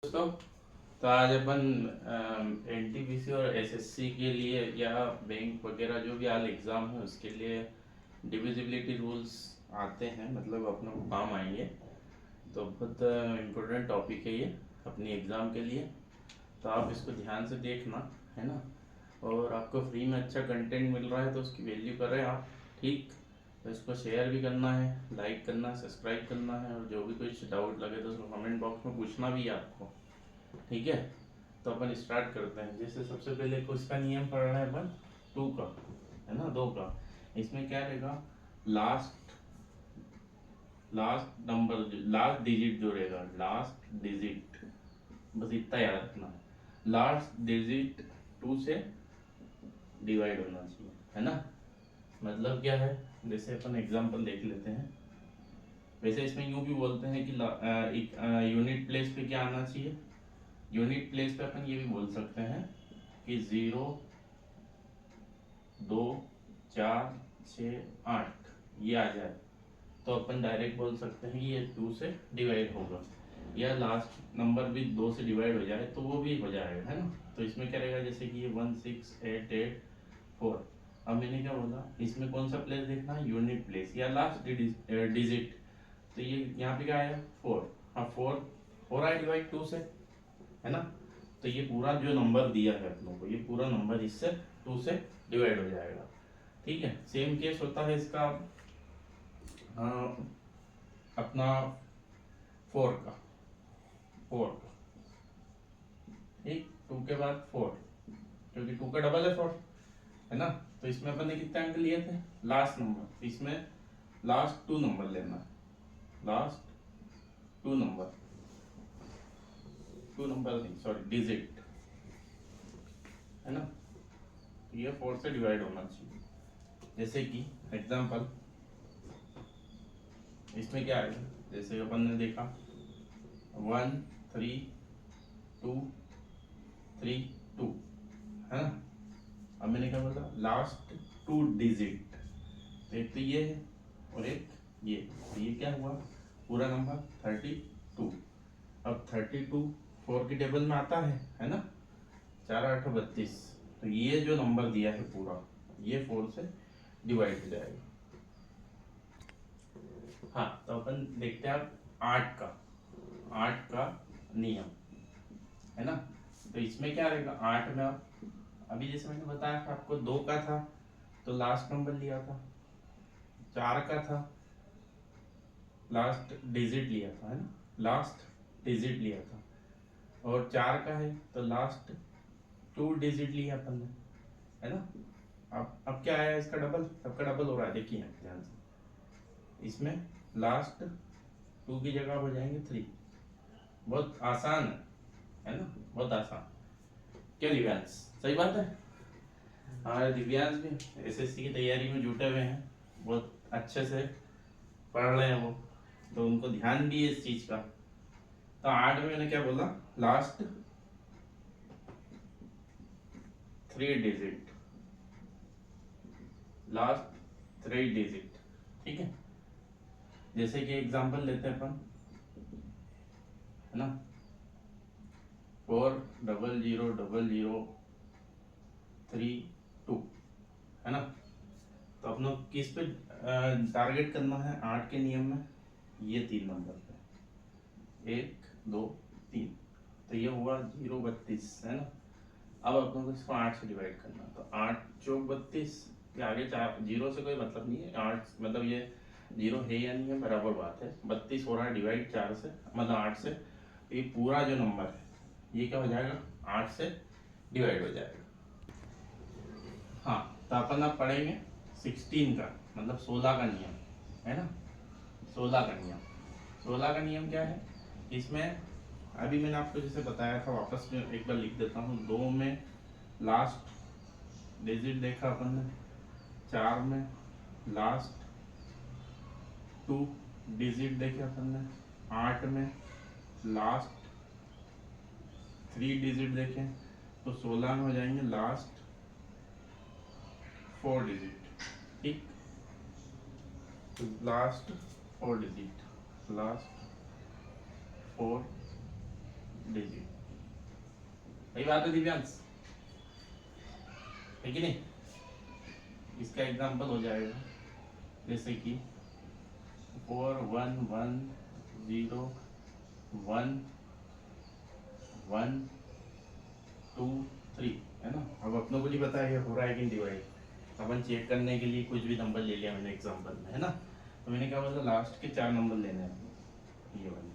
दोस्तों, तो आज अपन एनटीपीसी और एसएससी के लिए या बैंक वगैरह जो भी हाल एग्ज़ाम है उसके लिए डिविजिबिलिटी रूल्स आते हैं, मतलब अपने को काम आएंगे। तो बहुत इम्पोर्टेंट टॉपिक है ये अपनी एग्ज़ाम के लिए। तो आप इसको ध्यान से देखना, है ना। और आपको फ्री में अच्छा कंटेंट मिल रहा है तो उसकी वैल्यू करें आप, ठीक। तो इसको शेयर भी करना है, लाइक करना है, सब्सक्राइब करना है, और जो भी कुछ डाउट लगे तो उसको कमेंट बॉक्स में पूछना भी है आपको, ठीक है। तो अपन स्टार्ट करते हैं। जैसे सबसे पहले इसका नियम पढ़ रहे हैं अपन, टू का, है ना, दो का। इसमें क्या रहेगा, last last number, last digit जो रहेगा, लास्ट डिजिट, बस इतना याद रखना है, लास्ट डिजिट टू से डिवाइड होना चाहिए, है ना। मतलब क्या है, जैसे अपन एग्जांपल देख लेते हैं। वैसे इसमें यूं भी बोलते हैं कि एक यूनिट प्लेस पे क्या आना चाहिए। यूनिट प्लेस पे अपन ये भी बोल सकते हैं कि 0, 2, 4, 6, 8 ये आ जाए तो अपन डायरेक्ट बोल सकते हैं कि ये 2 से डिवाइड होगा। या लास्ट नंबर भी 2 से डिवाइड हो जाए तो वो भी हो जाएगा, है ना। तो इसमें क्या रहेगा, जैसे कि ये 1, 6, 8, 8, 4। अब मैंने क्या बोला, इसमें कौन सा प्लेस देखना है, यूनिट प्लेस या लास्ट डिजिट। तो ये यहाँ पे क्या आया, 4। हाँ, 4 4 आया डिवाइड 2 से, है ना। तो ये पूरा जो नंबर दिया है अपनों को, ये पूरा नंबर इससे 2 से डिवाइड हो जाएगा, ठीक है। सेम केस होता है इसका अपना 4 का, 4 का, ठीक। 2 के बाद 4, क्योंकि 2 का डबल है 4, है ना। तो इसमें अपन ने कितने अंक लिए थे, लास्ट नंबर। इसमें लास्ट 2 नंबर लेना है, लास्ट 2 नंबर, 2 नंबर नहीं, सॉरी, डिजिट, है ना। तो ये 4 से डिवाइड होना चाहिए। जैसे कि एग्जांपल इसमें क्या आएगा, जैसे अपन ने देखा 1, 3, 2, 3, 2, है ना। अब मैंने क्या बोला, लास्ट 2 डिजिट, तो एक तो ये है और एक ये, तो ये क्या हुआ, पूरा नंबर 32। अब 32 4 के टेबल में आता है ना, 4 8 32। तो ये जो नंबर दिया है पूरा, ये 4 से डिवाइड हो जाएगा। हाँ, तो अपन देखते हैं अब 8 का नियम, है ना। तो इसमें क्या रहेगा, 8 में अब अभी जैसे मैंने बताया था आपको, 2 का था तो लास्ट नंबर लिया था, 4 का था लास्ट डिजिट लिया था, है ना, लास्ट डिजिट लिया था। और 4 का है तो लास्ट 2 डिजिट लिया अपन ने, है ना। अब क्या आया, इसका डबल, सबका डबल हो रहा है, देखिए ध्यान से। इसमें लास्ट 2 की जगह हो जाएंगे 3। बहुत आसान है ना, बहुत आसान। क्या दिव्यांश, सही बात है। हमारे दिव्यांश भी एसएससी की तैयारी में जुटे हुए हैं, बहुत अच्छे से पढ़ रहे हैं वो, तो उनको ध्यान भी है इस चीज का। तो 8 में मैंने क्या बोला, लास्ट 3 डिजिट, लास्ट 3 डिजिट, ठीक है। जैसे कि एग्जांपल लेते हैं अपन, है ना, 4000032, है ना। तो अपना किस पे टारगेट करना है, 8 के नियम में ये 3 नंबर पे, 1, 2, 3। तो ये हुआ 032, है ना। अब अपन को इसको 8 से डिवाइड करना है, तो 8 चौक 32 के आगे 4 जीरो से कोई मतलब नहीं है, 8 मतलब ये जीरो है या नहीं है बराबर बात है। 32 हो रहा है डिवाइड 4 से, मतलब 8 से। तो ये पूरा जो नंबर है ये क्या हो जाएगा, 8 से डिवाइड हो जाएगा। हाँ, तो अपन अब पढ़ेंगे 16 का, मतलब 16 का नियम, है ना। 16 का नियम, 16 का नियम क्या है, इसमें अभी मैंने आपको जैसे बताया था, वापस में एक बार लिख देता हूँ। 2 में लास्ट डिजिट देखा अपन ने, 4 में लास्ट 2 डिजिट देखे अपन ने, 8 में लास्ट 3 डिजिट देखे, तो 16 में हो जाएंगे लास्ट 4 डिजिट, ठीक। तो लास्ट 4 डिजिट, लास्ट 4 डिजिट। सही बात है दिव्यांश, है कि नहीं? इसका एग्जाम्पल हो जाएगा जैसे कि 4 1 1 0 1 1 2 3, है ना? अब अपनों को नहीं पता है हो रहा है कि डिवाइड, अपन चेक करने के लिए कुछ भी नंबर ले लिया मैंने एग्जाम्पल में, है ना? तो मैंने क्या बोला, लास्ट के 4 नंबर लेने हैं ये वाले।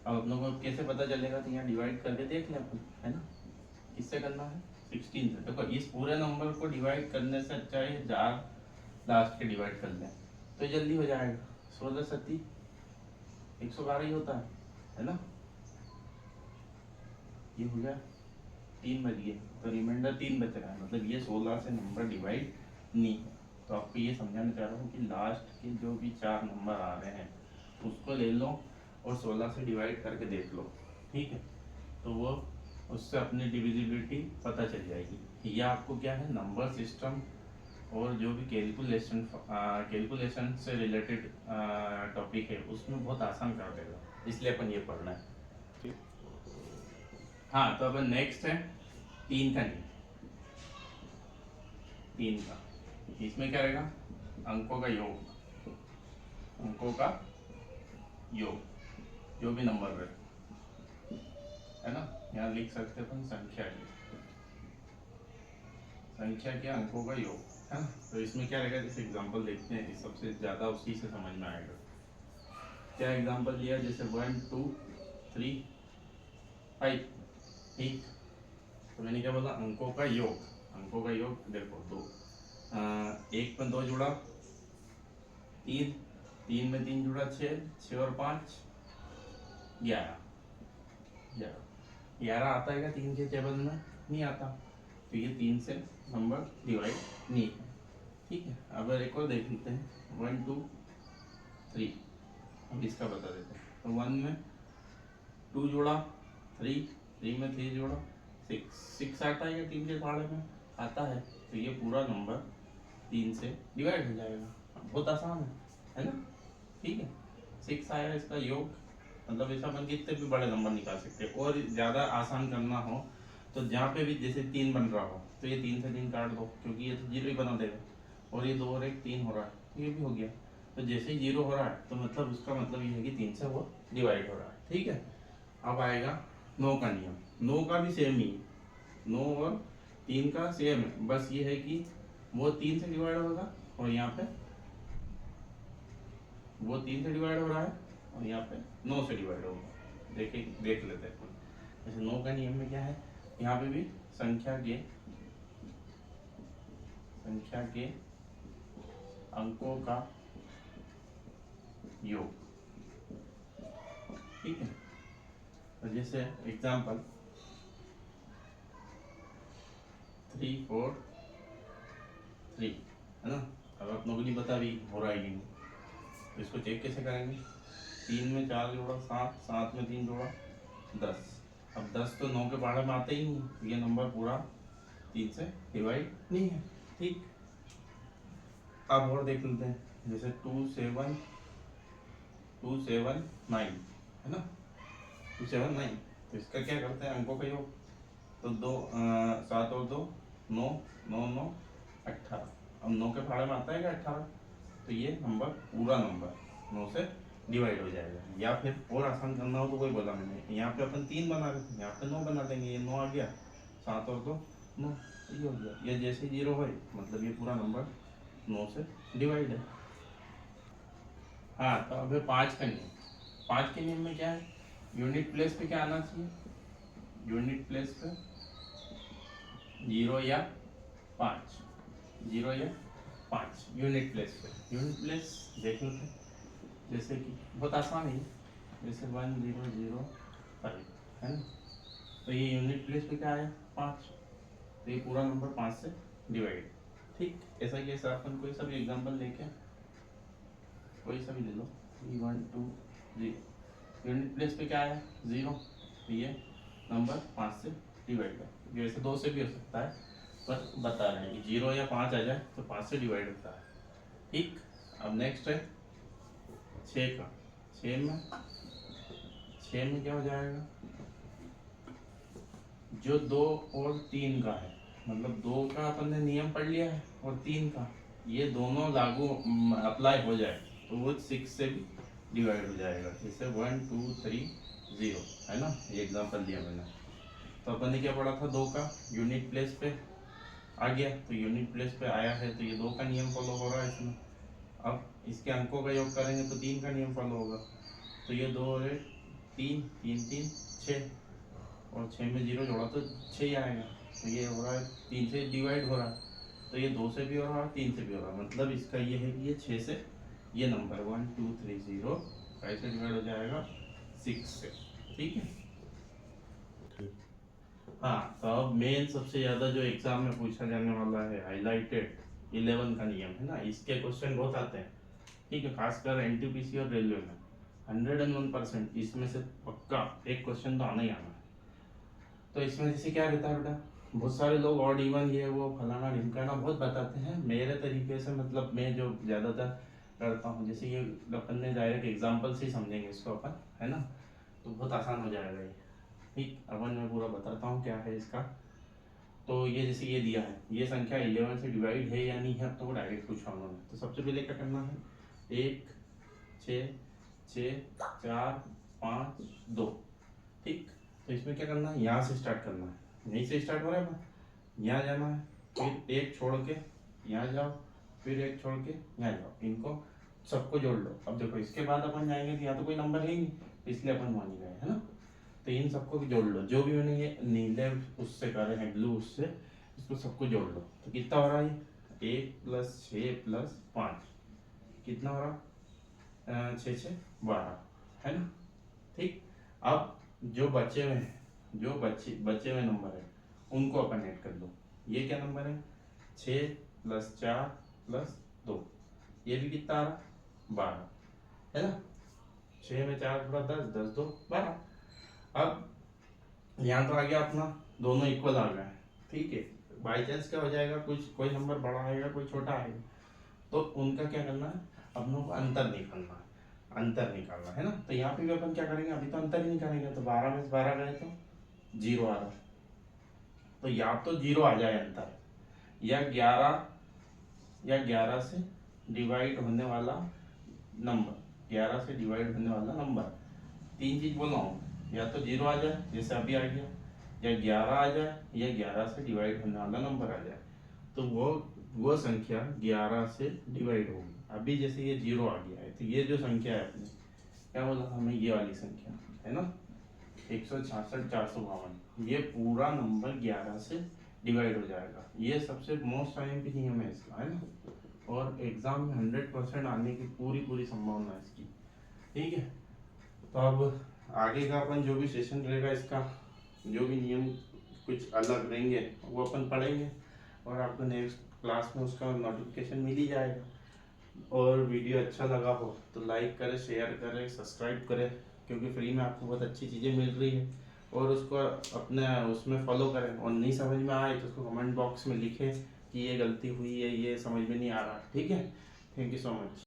अब अपनों को कैसे पता चलेगा, तो यहाँ डिवाइड करके देख लें अपन, है ना? किससे करना है, 16 से। देखो इस पूरे नंबर को डिवाइड करने से अच्छा है 4 लास्ट के डिवाइड कर लें तो जल्दी हो जाएगा। 16 सत्ती 112 ही होता है ना? ये हो गया, 3 बच गए तो रिमाइंडर 3 बच रहा है, मतलब ये 16 से नंबर डिवाइड नहीं है। तो आपको ये समझाना चाह रहा हूँ कि लास्ट के जो भी 4 नंबर आ रहे हैं उसको ले लो और 16 से डिवाइड करके देख लो, ठीक है? तो वो उससे अपनी डिविजिबिलिटी पता चल जाएगी। ये आपको क्या है, नंबर सिस्टम और जो भी कैलकुलेशन से रिलेटेड टॉपिक है उसमें बहुत आसान कर देगा, इसलिए अपन ये पढ़ना है, ठीक? हाँ, तो अपन नेक्स्ट है 3 का नियम। 3 का, इसमें क्या रहेगा, अंकों का योग, अंकों का योग, जो भी नंबर रहे, है ना? यहाँ लिख सकते हैं अपन संख्या की, संख्या के अंकों का योग, है ना? तो इसमें क्या रहेगा, जैसे एग्जांपल देखते हैं, सबसे ज्यादा उसी से समझ में आएगा। क्या एग्जांपल लिया, जैसे 1 2 3 5, ठीक? तो मैंने क्या बोला, अंकों का योग, अंकों का योग देखो 2, 1 में 2 जुड़ा 3, 3 में 3 जुड़ा 6, 6 और 5 11, 11 आता है क्या 3 के टेबल में? नहीं आता, तो ये 3 से नंबर डिवाइड नहीं है, ठीक है? अब एक और देख लेते हैं, 1 2 3, हम इसका बता देते हैं। तो 1 में 2 जोड़ा 3, 3 में 3 जोड़ा 6, 6 आता है क्या 3 के पहाड़े में? आता है, तो ये पूरा नंबर 3 से डिवाइड हो जाएगा। बहुत आसान है ना? ठीक है, 6 आया इसका योग, मतलब ऐसा अपन कितने भी बड़े नंबर निकाल सकते हैं। और ज़्यादा आसान करना हो तो जहाँ पे भी जैसे 3 बन रहा हो तो ये 3 से 3 काट दो, क्योंकि ये तो 0 ही बना देगा, और ये 2 और 1 3 हो रहा है, ये भी हो गया। तो जैसे ही 0 हो रहा है तो मतलब उसका मतलब ये है कि 3 से वो डिवाइड हो रहा है, ठीक है? अब आएगा 9 का नियम। 9 का भी सेम ही, 9 और 3 का सेम है, बस ये है कि वो 3 से डिवाइड होगा और यहाँ पे वो 3 से डिवाइड हो रहा है और यहाँ पे 9 से डिवाइड होगा। देख लेते हैं। जैसे 9 का नियम में क्या है, यहाँ पे भी संख्या के अंकों का योग, ठीक है? तो जैसे एग्जांपल 3 4 3, है ना? अब आप लोगों को नहीं पता भी हो रहा है कि नहीं, तो इसको चेक कैसे करेंगे? 3 में 4 जोड़ा 7, 7 में 3 जोड़ा 10। अब 10 तो 9 के पहाड़े में आते ही नहीं, तो ये नंबर पूरा 3 से डिवाइड नहीं है, ठीक? अब और देख लेते हैं, जैसे 2 7 9, है ना? 2 7 9, तो इसका क्या करते हैं, अंकों का योग। तो 7 और 2 9, 9 9 18। अब 9 के पहाड़े में आता है क्या 18, तो ये नंबर पूरा नंबर 9 से डिवाइड हो जाएगा। या फिर और आसान करना हो तो कोई बोला मैंने, यहाँ पे अपन 3 बना लेते हैं, यहाँ पे 9 बना देंगे, ये 9 आ गया, 7 और 2 9, ये हो गया। ये जैसे 0 है मतलब ये पूरा नंबर 9 से डिवाइड है। हाँ, तो अब है 5 का नियम। 5 के नियम में क्या है, यूनिट प्लेस पे क्या आना चाहिए, यूनिट प्लेस पे 0 या 5, 0 या 5 यूनिट प्लेस पे। यूनिट प्लेस देख लेते हैं, जैसे कि बहुत आसान है, जैसे 1 0 0 5, है ना? तो ये यूनिट प्लेस पे क्या आया 5, तो ये पूरा नंबर 5 से डिवाइड, ठीक? ऐसा ही ऐसा अपन कोई सा भी एग्जांपल लेके कोई सा भी ले लो, 3 1 2 0, यूनिट प्लेस पे क्या आया 0, तो ये नंबर 5 से डिवाइड है। वैसे 2 से भी हो सकता है, पर बता रहे हैं कि 0 या 5 आ जाए तो 5 से डिवाइड होता है, ठीक? अब नेक्स्ट है 6 का। 6 में क्या हो जाएगा, जो 2 और 3 का है, मतलब 2 का अपन ने नियम पढ़ लिया है और 3 का, ये दोनों लागू अप्लाई हो जाए तो वो 6 से भी डिवाइड हो जाएगा। जैसे 1 2 3 0 है ना, ये एग्जाम्पल दिया मैंने। तो अपन ने क्या पढ़ा था, 2 का यूनिट प्लेस पे आ गया, तो यूनिट प्लेस पे आया है तो ये 2 का नियम फॉलो हो रहा है इसमें। अब इसके अंकों का योग करेंगे तो 3 का नियम फॉलो होगा। तो ये 2 और 1 3 3 3 6, और 6 में 0 जोड़ा तो 6 ही आएगा। तो ये हो रहा है 3 से डिवाइड हो रहा है, तो ये 2 से भी हो रहा है 3 से भी हो रहा है। मतलब इसका ये है कि ये 6 से, ये नंबर 1 2 3 0 कैसे डिवाइड हो जाएगा, 6 से। ठीक है। हाँ, तो अब मेन सबसे ज्यादा जो एग्जाम में पूछा जाने वाला है, हाईलाइटेड 11 का नियम है ना, इसके क्वेश्चन बहुत आते हैं। ठीक है, खासकर एनटीपीसी और रेलवे में 101% इसमें से पक्का एक क्वेश्चन तो आना ही आना है। तो इसमें जैसे क्या रहता है बेटा, बहुत सारे लोग ऑड इवन ये वो फलाना ढिमकाना बहुत बताते हैं। मेरे तरीके से मतलब मैं जो ज़्यादातर करता हूँ, जैसे ये अपन ने डायरेक्ट एग्जाम्पल से ही समझेंगे इसको अपन, है ना, तो बहुत आसान हो जाएगा ये। ठीक, अपन मैं पूरा बताता हूँ क्या है इसका। तो ये जैसे ये दिया है, ये संख्या 11 से डिवाइड है या नहीं है, तो वो डायरेक्ट पूछा उन्होंने। तो सबसे पहले क्या करना है, 1 6 6 4 5 2। ठीक, तो इसमें क्या करना है, यहाँ से स्टार्ट करना है, यहीं से स्टार्ट हो रहा है ना, यहाँ जाना है, फिर एक छोड़ के यहाँ जाओ, फिर एक छोड़ के यहाँ जाओ, इनको सबको जोड़ लो। अब देखो इसके बाद अपन जाएंगे तो यहाँ तो कोई नंबर है ही नहीं, इसलिए अपन वहाँ नहीं गए, है ना। तो इन सबको भी जोड़ लो, जो भी मैंने ये नीले उससे करे हैं, ब्लू उससे, इसको सबको जोड़ लो। तो कितना हो रहा है ये, 1 + 6 + 5 कितना हो रहा, 6 6 12, है ना। ठीक, अब जो बचे हुए हैं, जो बचे हुए नंबर है उनको अपन ऐड कर दो। ये क्या नंबर है, 6 + 4 + 2, ये भी कितना आ रहा, 12, है ना। 6 में 4 + 10 10 2 12। अब यहाँ तो आ गया अपना, दोनों इक्वल आ गए। ठीक है, बाई चांस क्या हो जाएगा, कुछ कोई नंबर बड़ा आएगा कोई छोटा आएगा, तो उनका क्या करना है, अपनों को अंतर निकालना है, अंतर निकालना है ना। तो यहाँ पे भी अपन क्या करेंगे, अभी तो अंतर ही निकालेंगे, तो 12 में से 12 गए तो 0 आ रहा, तो या तो 0 आ जाए अंतर, या 11 से डिवाइड होने वाला नंबर, 11 से डिवाइड होने वाला नंबर, तीन चीज बोल रहा हूँ, या तो 0 आ जाए जैसे अभी आ गया, या 11 आ जाए, या 11 से डिवाइड होने वाला नंबर आ जाए। तो वो संख्या 11 से डिवाइड होगी। अभी जैसे ये 0 आ गया है, तो ये जो संख्या है अपनी, क्या बोला हमें, ये वाली संख्या है ना, 166 452, ये पूरा नंबर 11 से डिवाइड हो जाएगा। ये सबसे मोस्ट आईएमपी नियम है इसका, है ना, और एग्जाम में 100% आने की पूरी संभावना है इसकी। ठीक है, तो अब आगे का अपन जो भी सेशन रहेगा इसका, जो भी नियम कुछ अलग रहेंगे वो अपन पढ़ेंगे, और आपको नेक्स्ट क्लास में उसका नोटिफिकेशन मिल ही जाएगा। और वीडियो अच्छा लगा हो तो लाइक करें, शेयर करें, सब्सक्राइब करें, क्योंकि फ्री में आपको बहुत अच्छी चीज़ें मिल रही है। और उसको अपने उसमें फॉलो करें, और नहीं समझ में आए तो उसको कमेंट बॉक्स में लिखें कि ये गलती हुई है, ये समझ में नहीं आ रहा। ठीक है, थैंक यू सो मच।